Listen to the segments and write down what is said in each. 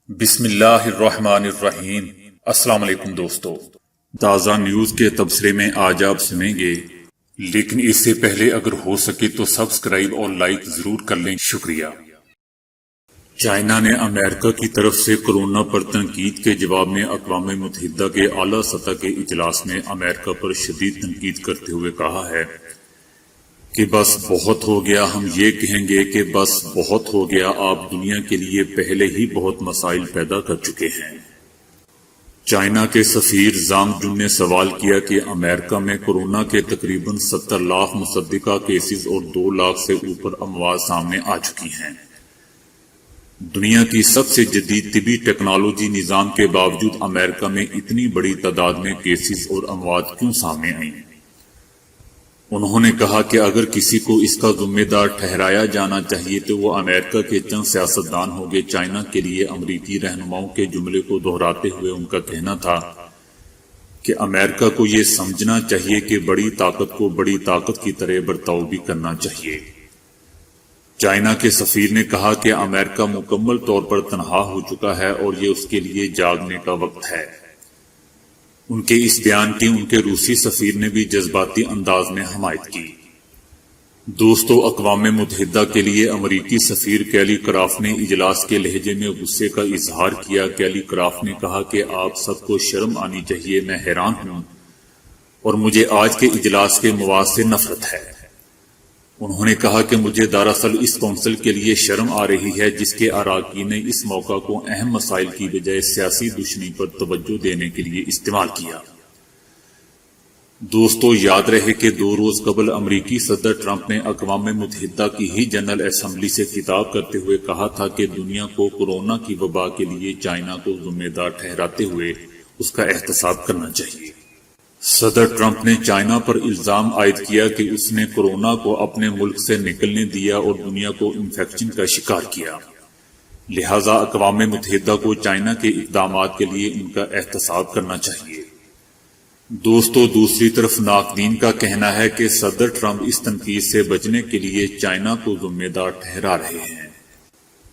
بسم اللہ الرحمن الرحیم۔ السلام علیکم دوستو، تازہ نیوز کے تبصرے میں آج آپ سنیں گے، لیکن اس سے پہلے اگر ہو سکے تو سبسکرائب اور لائک ضرور کر لیں، شکریہ۔ چائنا نے امریکہ کی طرف سے کورونا پر تنقید کے جواب میں اقوام متحدہ کے اعلیٰ سطح کے اجلاس میں امریکہ پر شدید تنقید کرتے ہوئے کہا ہے کہ بس بہت ہو گیا۔ ہم یہ کہیں گے کہ بس بہت ہو گیا، آپ دنیا کے لیے پہلے ہی بہت مسائل پیدا کر چکے ہیں۔ چائنا کے سفیر زانگ جن نے سوال کیا کہ امریکہ میں کورونا کے تقریباً 70 لاکھ مصدقہ کیسز اور 2 لاکھ سے اوپر اموات سامنے آ چکی ہیں۔ دنیا کی سب سے جدید طبی ٹیکنالوجی نظام کے باوجود امریکہ میں اتنی بڑی تعداد میں کیسز اور اموات کیوں سامنے آئیں؟ انہوں نے کہا کہ اگر کسی کو اس کا ذمہ دار ٹھہرایا جانا چاہیے تو وہ امریکہ کے چند سیاستدان ہوں گے۔ چائنا کے لیے امریکی رہنماؤں کے جملے کو دہراتے ہوئے ان کا کہنا تھا کہ امریکہ کو یہ سمجھنا چاہیے کہ بڑی طاقت کو بڑی طاقت کی طرح برتاؤ بھی کرنا چاہیے۔ چائنا کے سفیر نے کہا کہ امریکہ مکمل طور پر تنہا ہو چکا ہے اور یہ اس کے لیے جاگنے کا وقت ہے۔ ان کے اس بیان کی ان کے روسی سفیر نے بھی جذباتی انداز میں حمایت کی۔ دوستو، اقوام متحدہ کے لیے امریکی سفیر کیلی کرافٹ نے اجلاس کے لہجے میں غصے کا اظہار کیا۔ کیلی کرافٹ نے کہا کہ آپ سب کو شرم آنی چاہیے، میں حیران ہوں اور مجھے آج کے اجلاس کے مواد سے نفرت ہے۔ انہوں نے کہا کہ مجھے دراصل اس کونسل کے لیے شرم آ رہی ہے جس کے اراکین نے اس موقع کو اہم مسائل کی بجائے سیاسی دشمنی پر توجہ دینے کے لیے استعمال کیا۔ دوستو، یاد رہے کہ 2 روز قبل امریکی صدر ٹرمپ نے اقوام متحدہ کی ہی جنرل اسمبلی سے خطاب کرتے ہوئے کہا تھا کہ دنیا کو کورونا کی وبا کے لیے چائنا کو ذمہ دار ٹھہراتے ہوئے اس کا احتساب کرنا چاہیے۔ صدر ٹرمپ نے چائنا پر الزام عائد کیا کہ اس نے کورونا کو اپنے ملک سے نکلنے دیا اور دنیا کو انفیکشن کا شکار کیا، لہذا اقوام متحدہ کو چائنا کے اقدامات کے لیے ان کا احتساب کرنا چاہیے۔ دوستو، دوسری طرف ناقدین کا کہنا ہے کہ صدر ٹرمپ اس تنقید سے بچنے کے لیے چائنا کو ذمہ دار ٹھہرا رہے ہیں۔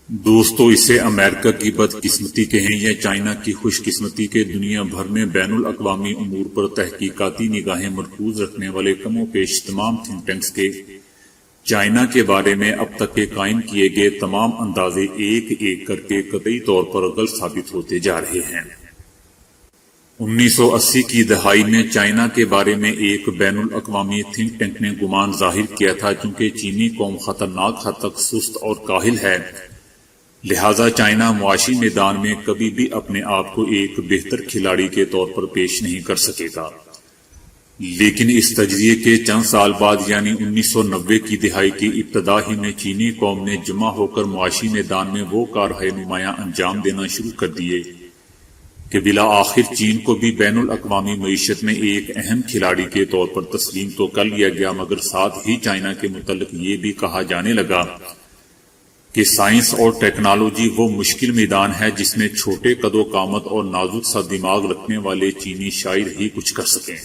دوستو، اسے امریکہ کی بدقسمتی کہیں یا چائنا کی خوش قسمتی کے دنیا بھر میں بین الاقوامی امور پر تحقیقاتی نگاہیں مرکوز رکھنے والے کم و بیش تمام تھنک ٹینکس کے چائنا کے بارے میں اب تک کے قائم کیے گئے تمام اندازے ایک ایک کر کے قطعی طور پر غلط ثابت ہوتے جا رہے ہیں۔ 1980 کی دہائی میں چائنا کے بارے میں ایک بین الاقوامی تھنک ٹینک نے گمان ظاہر کیا تھا چونکہ چینی قوم خطرناک حد تک سست اور کاہل ہے، لہذا چائنا معاشی میدان میں کبھی بھی اپنے آپ کو ایک بہتر کھلاڑی کے طور پر پیش نہیں کر سکے گا۔ لیکن اس تجزیے کے چند سال بعد یعنی 1990 کی دہائی کی ابتدا ہی میں چینی قوم نے جمع ہو کر معاشی میدان میں وہ کارہائے نمایاں انجام دینا شروع کر دیے کہ بالآخر چین کو بھی بین الاقوامی معیشت میں ایک اہم کھلاڑی کے طور پر تسلیم تو کر لیا گیا، مگر ساتھ ہی چائنا کے متعلق یہ بھی کہا جانے لگا کہ سائنس اور ٹیکنالوجی وہ مشکل میدان ہے جس میں چھوٹے قد و قامت اور نازک سا دماغ رکھنے والے چینی شاعر ہی کچھ کر سکیں۔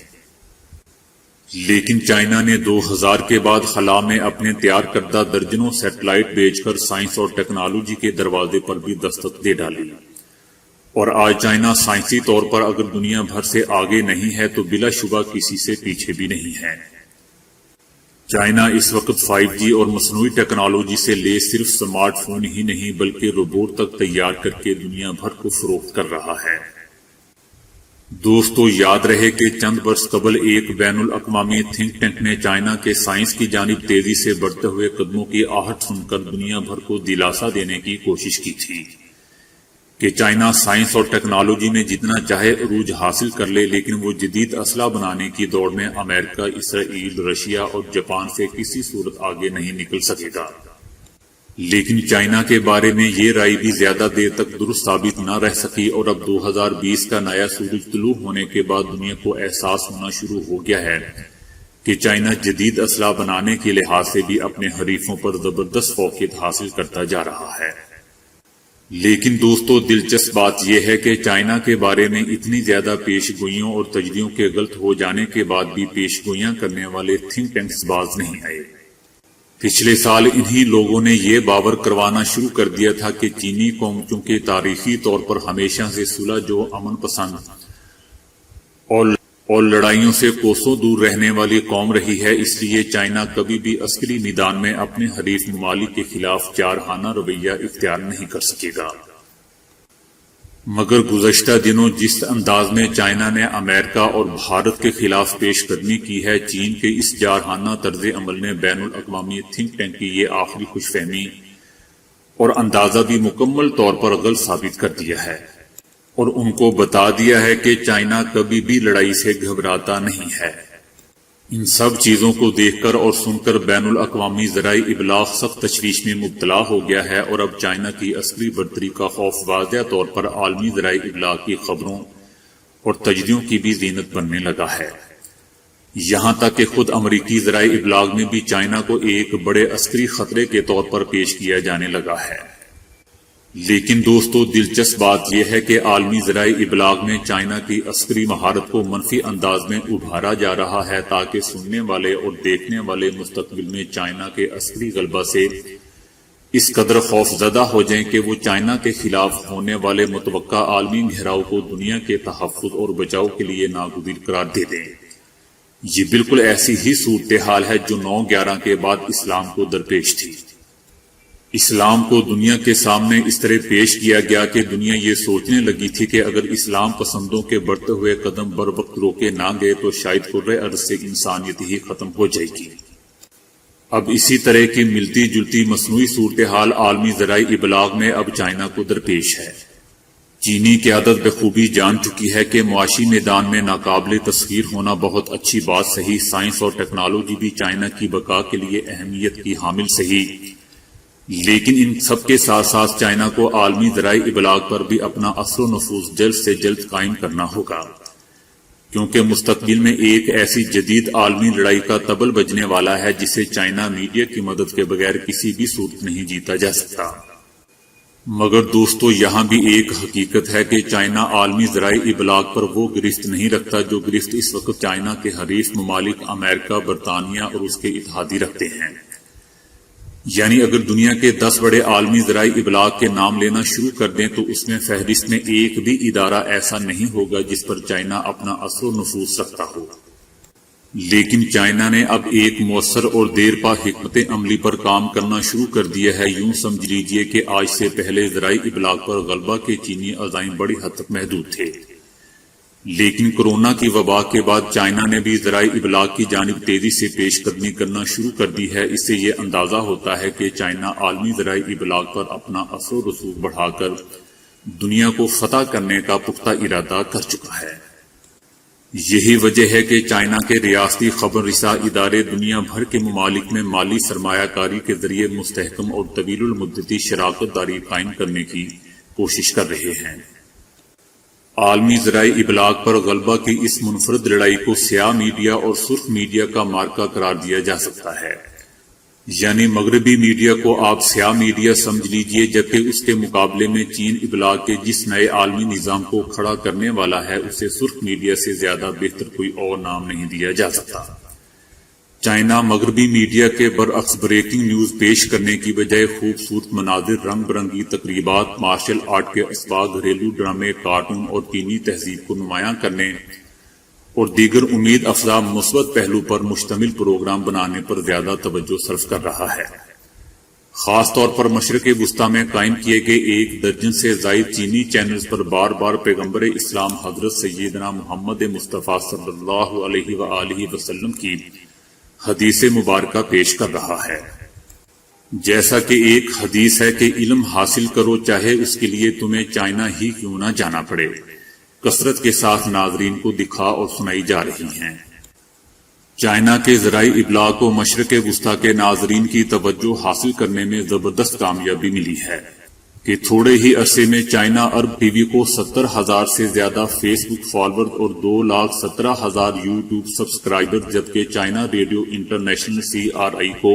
لیکن چائنا نے 2000 کے بعد خلا میں اپنے تیار کردہ درجنوں سیٹلائٹ بھیج کر سائنس اور ٹیکنالوجی کے دروازے پر بھی دستک دے ڈالی، اور آج چائنا سائنسی طور پر اگر دنیا بھر سے آگے نہیں ہے تو بلا شبہ کسی سے پیچھے بھی نہیں ہے۔ چائنا اس وقت 5G اور مصنوعی ٹیکنالوجی سے لے صرف سمارٹ فون ہی نہیں بلکہ روبوٹ تک تیار کر کے دنیا بھر کو فروخت کر رہا ہے۔ دوستو، یاد رہے کہ چند برس قبل ایک بین الاقوامی تھنک ٹینک نے چائنا کے سائنس کی جانب تیزی سے بڑھتے ہوئے قدموں کی آہٹ سن کر دنیا بھر کو دلاسا دینے کی کوشش کی تھی کہ چائنا سائنس اور ٹیکنالوجی میں جتنا چاہے عروج حاصل کر لے، لیکن وہ جدید اسلحہ بنانے کی دوڑ میں امریکہ، اسرائیل، رشیا اور جاپان سے کسی صورت آگے نہیں نکل سکے گا۔ لیکن چائنا کے بارے میں یہ رائے بھی زیادہ دیر تک درست ثابت نہ رہ سکی اور اب 2020 کا نیا سورج طلوع ہونے کے بعد دنیا کو احساس ہونا شروع ہو گیا ہے کہ چائنا جدید اسلحہ بنانے کے لحاظ سے بھی اپنے حریفوں پر زبردست فوقیت حاصل کرتا جا رہا ہے۔ لیکن دوستو، دلچسپ بات یہ ہے کہ چائنا کے بارے میں اتنی زیادہ پیش گوئیوں اور تجزیوں کے غلط ہو جانے کے بعد بھی پیش گوئیاں کرنے والے تھنک ٹینکس باز نہیں آئے۔ پچھلے سال انہی لوگوں نے یہ باور کروانا شروع کر دیا تھا کہ چینی قوم چونکہ تاریخی طور پر ہمیشہ سے صلح جو امن پسند اور لڑائیوں سے کوسوں دور رہنے والی قوم رہی ہے، اس لیے چائنا کبھی بھی عسکری میدان میں اپنے حریف ممالک کے خلاف جارحانہ رویہ اختیار نہیں کر سکے گا۔ مگر گزشتہ دنوں جس انداز میں چائنا نے امریکہ اور بھارت کے خلاف پیش قدمی کی ہے، چین کے اس جارحانہ طرز عمل نے بین الاقوامی تھنک ٹینک کی یہ آخری خوش فہمی اور اندازہ بھی مکمل طور پر غلط ثابت کر دیا ہے، اور ان کو بتا دیا ہے کہ چائنا کبھی بھی لڑائی سے گھبراتا نہیں ہے۔ ان سب چیزوں کو دیکھ کر اور سن کر بین الاقوامی ذرائع ابلاغ سخت تشویش میں مبتلا ہو گیا ہے، اور اب چائنا کی عسکری برتری کا خوف واضح طور پر عالمی ذرائع ابلاغ کی خبروں اور تجزیوں کی بھی زینت بننے لگا ہے۔ یہاں تک کہ خود امریکی ذرائع ابلاغ میں بھی چائنا کو ایک بڑے عسکری خطرے کے طور پر پیش کیا جانے لگا ہے۔ لیکن دوستو، دلچسپ بات یہ ہے کہ عالمی ذرائع ابلاغ میں چائنا کی عسکری مہارت کو منفی انداز میں ابھارا جا رہا ہے تاکہ سننے والے اور دیکھنے والے مستقبل میں چائنا کے عسکری غلبہ سے اس قدر خوف زدہ ہو جائیں کہ وہ چائنا کے خلاف ہونے والے متوقع عالمی گھیراؤ کو دنیا کے تحفظ اور بچاؤ کے لیے ناگزیر قرار دے دیں۔ یہ بالکل ایسی ہی صورتحال ہے جو 9/11 کے بعد اسلام کو درپیش تھی۔ اسلام کو دنیا کے سامنے اس طرح پیش کیا گیا کہ دنیا یہ سوچنے لگی تھی کہ اگر اسلام پسندوں کے بڑھتے ہوئے قدم بر وقت روکے نہ گئے تو شاید کرۂ ارض سے انسانیت ہی ختم ہو جائے گی۔ اب اسی طرح کی ملتی جلتی مصنوعی صورتحال عالمی ذرائع ابلاغ میں اب چائنا کو درپیش ہے۔ چینی قیادت بخوبی جان چکی ہے کہ معاشی میدان میں ناقابل تسخیر ہونا بہت اچھی بات صحیح، سائنس اور ٹیکنالوجی بھی چائنا کی بقا کے لیے اہمیت کی حامل صحیح، لیکن ان سب کے ساتھ ساتھ چائنا کو عالمی ذرائع ابلاغ پر بھی اپنا اثر و نفوذ جلد سے جلد قائم کرنا ہوگا، کیونکہ مستقبل میں ایک ایسی جدید عالمی لڑائی کا طبل بجنے والا ہے جسے چائنا میڈیا کی مدد کے بغیر کسی بھی صورت نہیں جیتا جا سکتا۔ مگر دوستو، یہاں بھی ایک حقیقت ہے کہ چائنا عالمی ذرائع ابلاغ پر وہ گرفت نہیں رکھتا جو گرفت اس وقت چائنا کے حریف ممالک امریکہ، برطانیہ اور اس کے اتحادی رکھتے ہیں۔ یعنی اگر دنیا کے 10 بڑے عالمی ذرائع ابلاغ کے نام لینا شروع کر دیں تو اس میں فہرست میں ایک بھی ادارہ ایسا نہیں ہوگا جس پر چائنا اپنا اثر و نفوذ رکھتا ہو۔ لیکن چائنا نے اب ایک مؤثر اور دیر پا حکمت عملی پر کام کرنا شروع کر دیا ہے۔ یوں سمجھ لیجئے کہ آج سے پہلے ذرائع ابلاغ پر غلبہ کے چینی عزائم بڑی حد تک محدود تھے، لیکن کورونا کی وبا کے بعد چائنا نے بھی ذرائع ابلاغ کی جانب تیزی سے پیش قدمی کرنا شروع کر دی ہے۔ اس سے یہ اندازہ ہوتا ہے کہ چائنا عالمی ذرائع ابلاغ پر اپنا اثر و رسوخ بڑھا کر دنیا کو فتح کرنے کا پختہ ارادہ کر چکا ہے۔ یہی وجہ ہے کہ چائنا کے ریاستی خبر رساں ادارے دنیا بھر کے ممالک میں مالی سرمایہ کاری کے ذریعے مستحکم اور طویل المدتی شراکت داری قائم کرنے کی کوشش کر رہے ہیں۔ عالمی ذرائع ابلاغ پر غلبہ کی اس منفرد لڑائی کو سیاہ میڈیا اور سرخ میڈیا کا مارکا قرار دیا جا سکتا ہے۔ یعنی مغربی میڈیا کو آپ سیاہ میڈیا سمجھ لیجئے، جبکہ اس کے مقابلے میں چین ابلاغ کے جس نئے عالمی نظام کو کھڑا کرنے والا ہے اسے سرخ میڈیا سے زیادہ بہتر کوئی اور نام نہیں دیا جا سکتا۔ چائنا مغربی میڈیا کے برعکس بریکنگ نیوز پیش کرنے کی بجائے خوبصورت مناظر، رنگ برنگی تقریبات، مارشل آرٹ کے اسباق، گھریلو ڈرامے، کارٹون اور چینی تہذیب کو نمایاں کرنے اور دیگر امید افزا مثبت پہلو پر مشتمل پروگرام بنانے پر زیادہ توجہ صرف کر رہا ہے۔ خاص طور پر مشرق وسطی میں قائم کیے گئے 1 درجن سے زائد چینی چینلز پر بار بار پیغمبر اسلام حضرت سیدنا محمد مصطفیٰ صلی اللہ علیہ وآلہ وسلم کی حدیث مبارکہ پیش کر رہا ہے۔ جیسا کہ ایک حدیث ہے کہ علم حاصل کرو چاہے اس کے لیے تمہیں چائنا ہی کیوں نہ جانا پڑے، کثرت کے ساتھ ناظرین کو دکھا اور سنائی جا رہی ہیں۔ چائنا کے ذرائع ابلاغ کو مشرق وسطی کے ناظرین کی توجہ حاصل کرنے میں زبردست کامیابی ملی ہے کہ تھوڑے ہی عرصے میں چائنا عرب ٹی وی کو 70,000 سے زیادہ فیس بک فالوور اور 2,17,000 یوٹیوب سبسکرائبر، جبکہ چائنا ریڈیو انٹرنیشنل CRI کو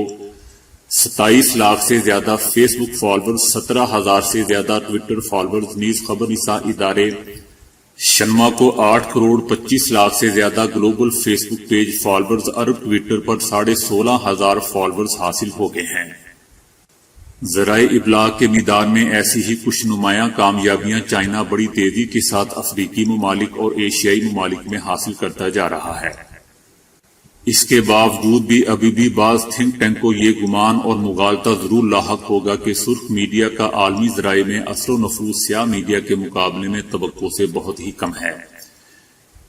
27 لاکھ سے زیادہ فیس بک فالوور، 17,000 سے زیادہ ٹویٹر فالوورز، نیز خبر رساں ادارے شنما کو 8 کروڑ 25 لاکھ سے زیادہ گلوبل فیس بک پیج فالوورز، عرب ٹویٹر پر 16,500 فالوورز حاصل ہو گئے ہیں۔ ذرائع ابلاغ کے میدان میں ایسی ہی کچھ نمایاں کامیابیاں چائنا بڑی تیزی کے ساتھ افریقی ممالک اور ایشیائی ممالک میں حاصل کرتا جا رہا ہے۔ اس کے باوجود بھی ابھی بھی بعض تھنک ٹینک کو یہ گمان اور مغالطہ ضرور لاحق ہوگا کہ سرخ میڈیا کا عالمی ذرائع میں اثر و نفوذ سیاہ میڈیا کے مقابلے میں توقع سے بہت ہی کم ہے۔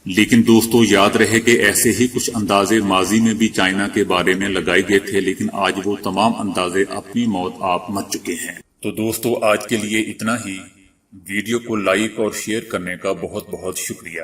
لیکن دوستو یاد رہے کہ ایسے ہی کچھ اندازے ماضی میں بھی چائنا کے بارے میں لگائے گئے تھے، لیکن آج وہ تمام اندازے اپنی موت آپ مر چکے ہیں۔ تو دوستو آج کے لیے اتنا ہی۔ ویڈیو کو لائک اور شیئر کرنے کا بہت بہت شکریہ۔